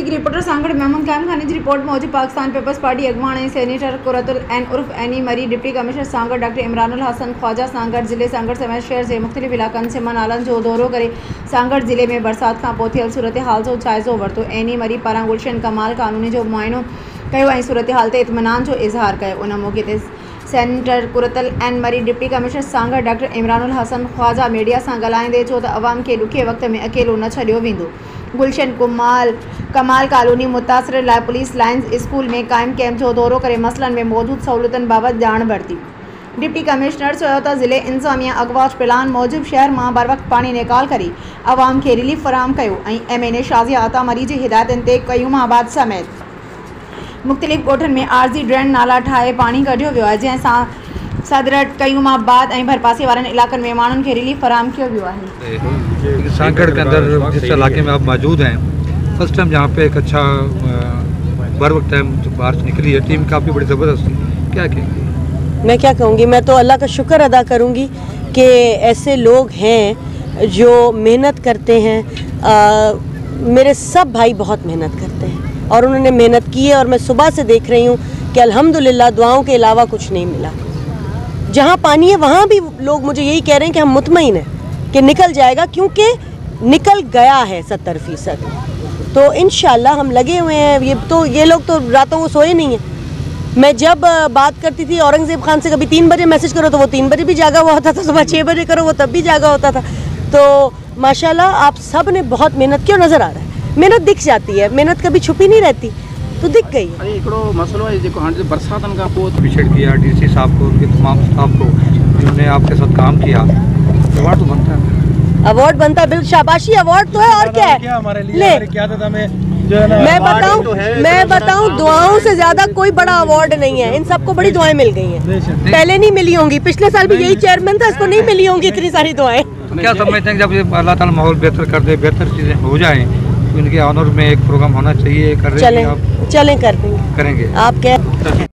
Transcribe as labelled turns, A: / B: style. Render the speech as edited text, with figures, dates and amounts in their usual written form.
A: की रिपोर्टर सांगड़ मेमन कायम खाने की रिपोर्ट मौजूद पाकिस्तान पीपल्स पार्टी अगवान सेनेटर कुरतुल एन उर्फ Annie Marri deputy commissioner Sanghar doctor Imranul Hassan Khawaja Sanghar जिले सांगड़ समेत शहर से मुख्तलिफ इलाकन से मनालन जो दौरो करे सांगड़ जिले में बरसात का पोथियल सूरत हाल जो जायज़ो वरतो एनी मरी पारां गुलशन कमाल कानूनी जो मुआयनो कयो ऐं सूरत हाल ते इत्मीनान जो इज़हार कयो। उन मौके ते senator Quratul Ain Marri deputy commissioner Sanghar doctor Imranul Hassan Khawaja media से ॻाल्हाईंदे चयो त अवाम के ॾुखे वक़्त में अकेलो न छॾियो वेंदो। गुलशन कमाल कॉलोनी मुतासर लाइ पुलिस लाइन्स स्कूल में कायम कैंप जो दौरो करे मसलन में मौजूद सहूलियतन बाबत जान वरती। डिप्टी कमिश्नर चयो त ज़िले इंतजामिया अगवा प्लान मौजूद शहर में बर वक्त पानी निकाल करी अवाम के रिलीफ फराम कयो ऐं MNA शाज़िया अता मरी जी हिदायतन ते कयूमाबाद समेत मुख्तलिफ ॻोठन में आर्जी ड्रेन नाला ठाहे पानी कढियो वियो आहे जंहिंसां सदरट कयूमाबाद ऐं भरपासे वारनि इलाक़नि में माण्हुनि खे रिलीफ फराम कियो वियो आहे।
B: सांगड़ के अंदर जिस इलाके में आप मौजूद हैं, फर्स्ट टाइम यहाँ पे एक अच्छा बर वक्त टाइम बारिश निकली है, टीम काफ़ी बड़ी ज़बरदस्त थी, क्या कहेंगे?
C: मैं क्या कहूँगी, मैं तो अल्लाह का शुक्र अदा करूँगी कि ऐसे लोग हैं जो मेहनत करते हैं। मेरे सब भाई बहुत मेहनत करते हैं और उन्होंने मेहनत की है और मैं सुबह से देख रही हूँ कि अल्हम्दुलिल्लाह दुआओं के अलावा कुछ नहीं मिला। जहाँ पानी है वहाँ भी लोग मुझे यही कह रहे हैं कि हम मुतमईन हैं कि निकल जाएगा, क्योंकि निकल गया है 70%। तो इंशाल्लाह हम लगे हुए हैं। ये लोग तो रातों को सोए नहीं हैं। मैं जब बात करती थी औरंगज़ेब खान से, कभी 3 बजे मैसेज करो तो वो 3 बजे भी जागा हुआ होता था, सुबह 6 बजे करो वो तब भी जागा होता था। तो माशाल्लाह आप सब ने बहुत मेहनत क्यों नज़र आ रहा है, मेहनत दिख जाती है, मेहनत कभी छुपी नहीं रहती, तो दिख गई।
D: हिकिड़ो मसलो है जो हाणे बरसातन का
B: अप्रिशिएट किया DC साहब को, उनके तमाम स्टाफ को जिन्होंने आपके साथ काम किया। अवार्ड तो बनता है,
C: अवार्ड बनता है, बिल्कुल शाबाशी अवार्ड तो है और क्या है।
D: हमारे लिए
C: ले
D: क्या था
C: मैं बताऊं दुआओं से ज्यादा कोई बड़ा अवार्ड नहीं है। इन सबको बड़ी दुआएं मिल गई हैं, पहले नहीं मिली होंगी, पिछले साल भी यही चेयरमैन था, इसको नहीं मिली होंगी इतनी सारी दुआएं।
B: तो क्या समझते हैं जब ये अल्लाह ताला माहौल बेहतर कर दे, बेहतर चीज़ें हो जाएं, तो इनके ऑनर में एक प्रोग्राम होना चाहिए?
C: चलें कर देंगे,
B: करेंगे
C: आप क्या